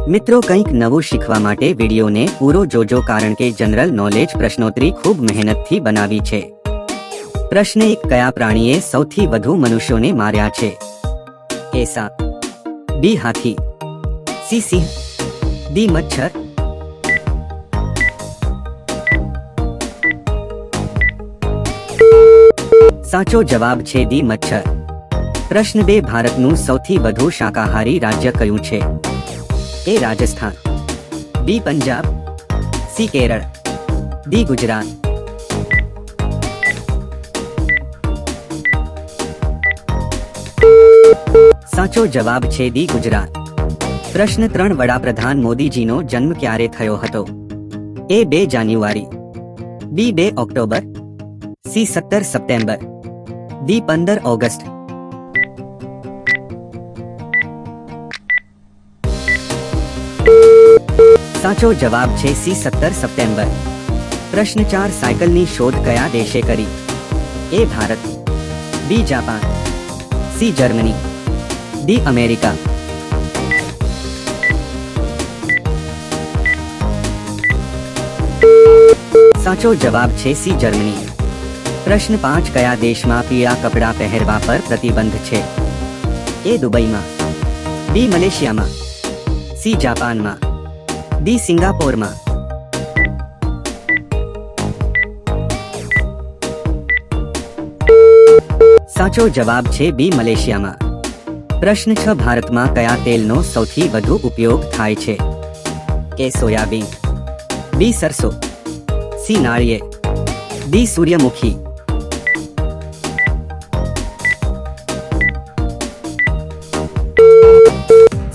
મિત્રો કંઈક નવું શીખવા માટે વિડીયોને પૂરો જોજો કારણ કે જનરલ નોલેજ પ્રશ્નોત્તરી ખૂબ મહેનતથી બનાવી છે। પ્રશ્ન 1 કયા પ્રાણીએ સૌથી વધુ મનુષ્યોને માર્યા છે? એ સાપ, બી હાથી, સી સિંહ, ડી મચ્છર। સાચો જવાબ છે ડી મચ્છર। પ્રશ્ન 2 ભારતનું સૌથી વધુ શાકાહારી રાજ્ય કયું છે? ए राजस्थान, बी पंजाब, सी केरल, डी गुजरात। साचो जवाब छे डी गुजरात। प्रश्न 3 वडाप्रधान मोदीजीनो जन्म क्यारे थयो हतो? ए 2 जान्युआरी, बी 2 ऑक्टोबर, सी 17 सप्टेम्बर, डी 15 ऑगस्ट। साचो जवाब छे सी 17 सप्टेम्बर। प्रश्न 4 साइकलनी शोध कया देशे करी? A Bharat, B Japan, C Germany, D America. साचो जवाब छे सी जर्मनी। प्रश्न 5 कया देश में पीळा कपड़ा पहेरवा पर प्रतिबंध छे? ए दुबई में, बी मलेशिया में, सी जापान में, डी सिंगापुर में। साचो जवाब छे बी मलेशिया में। प्रश्न 6 भारत में कया तेलनो सौथी वधु उपयोग थाय छे? ए सोयाबीन, बी सरसों, सी नाळिયેર, डी सूर्यमुखी।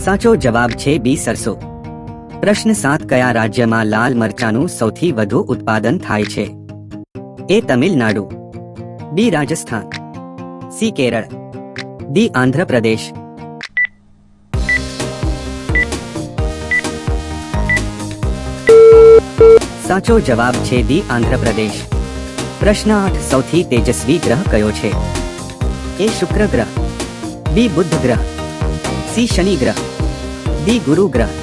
साचो जवाब छे बी सरसों। प्रश्न 7 कया राज्य में लाल मरचानु सौथी वधु उत्पादन थाय छे? ए तमिलनाडु, बी राजस्थान, सी केरल, डी आंध्र प्रदेश। साचो जवाब छे डी आंध्र प्रदेश। प्रश्न 8 सौथी तेजस्वी ग्रह कयो छे? ए शुक्र ग्रह, बी बुध ग्रह, सी शनि ग्रह, डी गुरु ग्रह।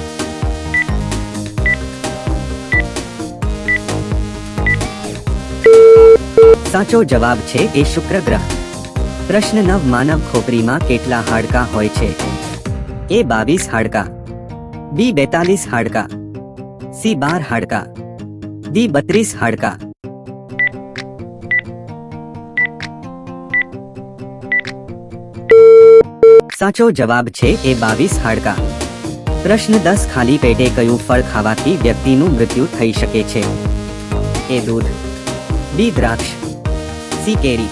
साचो जवाब छे ए शुक्र ग्रह। प्रश्न 9 मानव खोपरी में केटला हाडका होय छे? ए 22 हाडका, बी 42 हाडका, सी 12 हाडका, डी 32 हाडका। साचो जवाब छे ए 22 हाडका। प्रश्न 10 खाली पेटे कયું ફળ ખાવાથી વ્યક્તિનું મૃત્યુ થઈ શકે છે? એ दूध, बी द्राक्ष, सी केरी,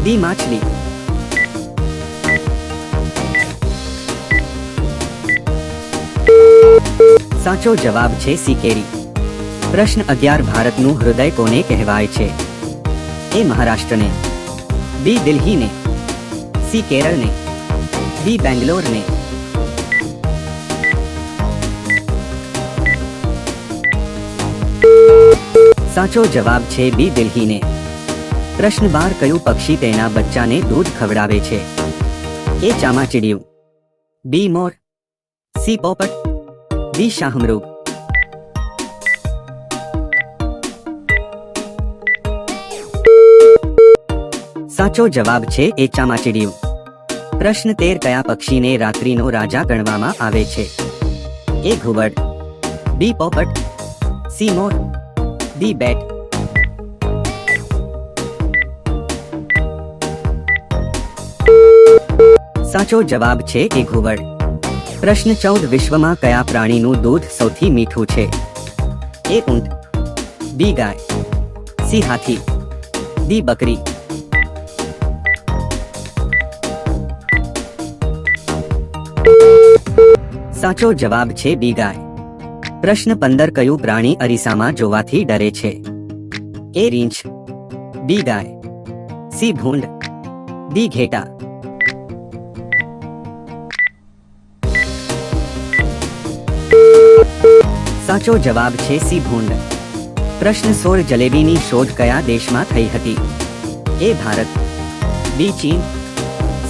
डी माछली। साचो जवाब छे सी केरी। प्रश्न 11 भारतનું હૃદય કોને કહેવાય છે? ए महाराष्ट्र ने, बी दिल्ली ने, सी केरल ने, डी बेंगलोर ने। साचो जवाब छे बी दिल्ली ने। प्रश्न 12 कયું પક્ષી તેના બચ્ચાને दूध ખવડાવે છે? ए ચામાચીડિયું, बी मोर, सी પોપટ, डी શાહમૃગ। સાચો જવાબ છે એ ચામાચીડિયું। પ્રશ્ન 13 કયા પક્ષીને રાત્રિનો રાજા ગણવામાં આવે છે? ए ઘુવડ, बी પોપટ, सी મોર, डी बैट। साचो जवाब छे ए घुवड। प्रश्न 14 विश्व में कया प्राणीनु दूध सौथी मीठू छे? ए ऊंट, बी गाय, सी हाथी, डी बकरी। साचो जवाब छे बी गाय। प्रश्न 15 कયું प्राणी अरीसाમાં જોવાથી ડરે છે? ए રીંછ, बी गाय, सी ભૂંડ, डी ઘેટા। साचो जवाब छे सी भूंड। प्रश्न 16 जलेबीनी शोध कया देशमां थई हती? ए भारत, बी चीन,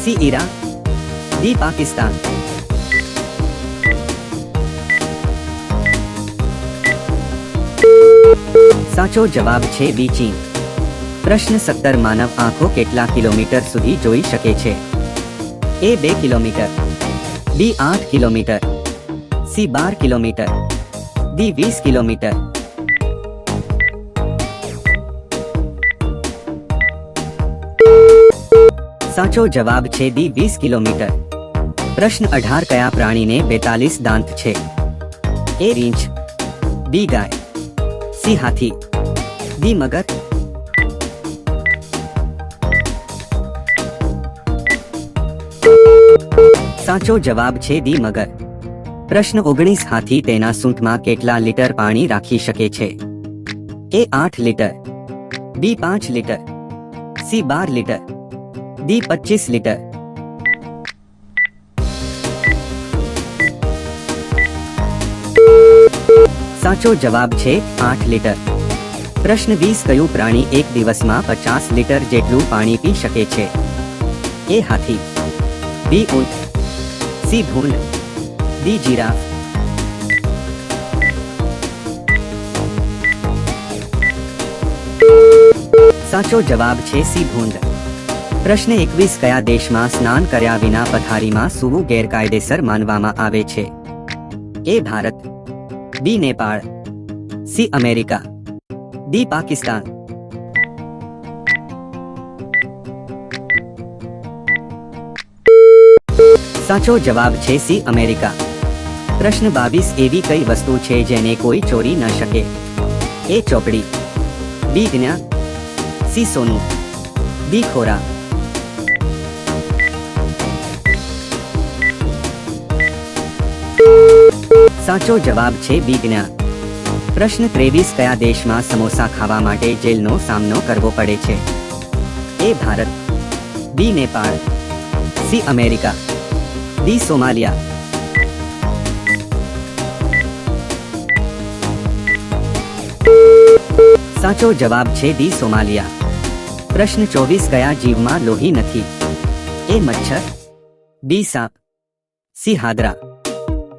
सी ईरान, डी पाकिस्तान। સાચો જવાબ છે બી ચીન. પ્રશ્ન 17 માનવ આંખો કેટલા કિલોમીટર સુધી જોઈ શકે છે? એ 2 કિલોમીટર, બી 8 kilometre, C 12 kilometre, D 20 kilometre. સાચો જવાબ છે ડી 20 કિલોમીટર. પ્રશ્ન 18 કયા પ્રાણીને 42 દાંત છે? એ રીંછ, બી ગાય, સી હાથી, ડી મગર. સાચો જવાબ છે ડી મગર. પ્રશ્ન 19 હાથી તેના સૂંઢમાં કેટલા લીટર પાણી રાખી શકે છે? એ 8 લીટર, બી 5 litre, C 12 litre, D 25 litre. સાચો જવાબ છે 8 લીટર. પ્રશ્ન 20 કયું પ્રાણી એક દિવસમાં 50 લીટર જેટલું પાણી પી શકે છે? એ હાથી, બી ઊંટ, સી ભૂંડ, ડી જીરાફ. સાચો જવાબ છે સી ભૂંડ. પ્રશ્ન 21 કયા દેશમાં સ્નાન કર્યા વિના પથારીમાં સૂવું ગેરકાયદેસર માનવામાં આવે છે? A Bharat, B Nepal, C America, D Pakistan. સાચો જવાબ છે સી અમેરિકા. પ્રશ્ન 22 એવી કઈ વસ્તુ છે જેને કોઈ ચોરી ન શકે? એ ચોપડી, બી જ્ઞાન, સી સોનું, ડી ખોરાક. સાચો જવાબ છે બી જ્ઞાન. પ્રશ્ન 23 કયા દેશમાં સમોસા ખાવા માટે જેલનો સામનો કરવો પડે છે? A Bharat, B Nepal, C America, D Somalia. સાચો જવાબ છે ડી સોમાલિયા. પ્રશ્ન 24 કયા જીવમાં લોહી નથી? એ મચ્છર, બી સાપ, સી હાદરા,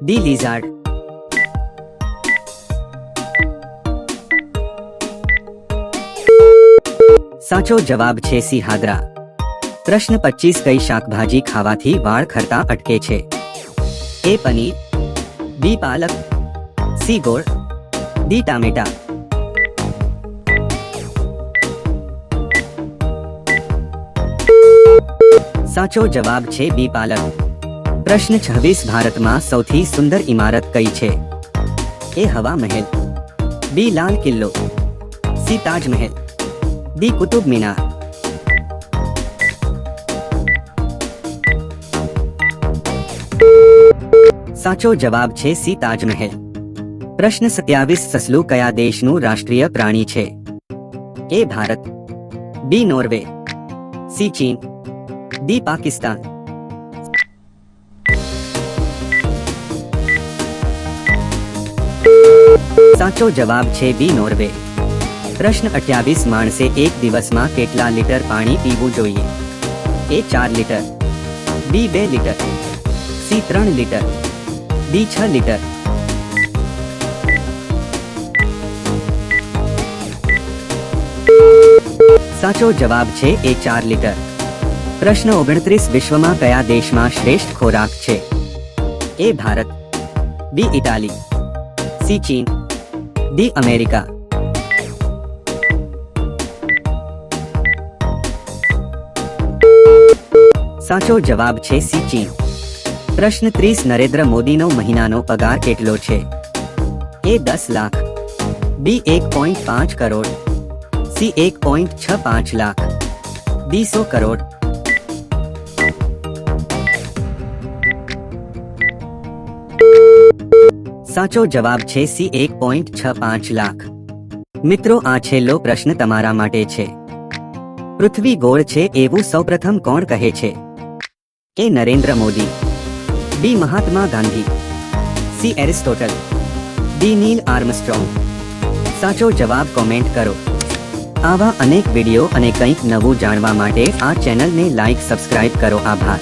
ડી લીઝાર્ડ. સાચો જવાબ છે સી હાદરા. પ્રશ્ન 25 કઈ શાકભાજી ખાવાથી વાળ ખરતા અટકે છે? એ પનીર, બી પાલક, સી ગોળ, ડી ટામેટા. સાચો જવાબ છે બી પાલક. પ્રશ્ન 26 ભારતમાં સૌથી સુંદર ઇમારત કઈ છે? એ હવા મહેલ, બી લાલ કિલ્લો, સી તાજ મહેલ, ડી કુતુબ મિનાર. સાચો જવાબ છે સી તાજ મહેલ. પ્રશ્ન 27 સસલું કયા દેશનું રાષ્ટ્રીય પ્રાણી છે? A Bharat, B Norway, C ચીન, ડી પાકિસ્તાન. સાચો જવાબ છે બી નોર્વે. પ્રશ્ન 28 માણસે એક દિવસમાં કેટલા લીટર પાણી પીવું જોઈએ? એ 4 લીટર, બી 2 litre, C 3 litre, D 6 litre. સાચો જવાબ છે એ 4 લીટર. પ્રશ્ન 29 વિશ્વમાં કયા દેશમાં શ્રેષ્ઠ ખોરાક છે? A Bharat, B Italy, C ચીન, ડી અમેરિકા. સાચો જવાબ છે સી ચીન. પ્રશ્ન 30 નરેન્દ્ર મોદીનો મહિનાનો પગાર કેટલો છે? એ 10 લાખ, બી 1.5 કરોડ, સી 1.65 લાખ, ડી 100 કરોડ. સાચો જવાબ છે સી 1.65 લાખ. મિત્રો આ છેલ્લો પ્રશ્ન તમારા માટે છે. પૃથ્વી ગોળ છે એવું સૌપ્રથમ કોણ કહે છે? A Narendra Modi, B Mahatma Gandhi, C Aristotle, D Neil Armstrong. સાચો જવાબ કોમેન્ટ કરો. આવા અનેક વિડિયો અને કંઈક નવું જાણવા માટે આ ચેનલને લાઈક સબસ્ક્રાઇબ કરો. આભાર.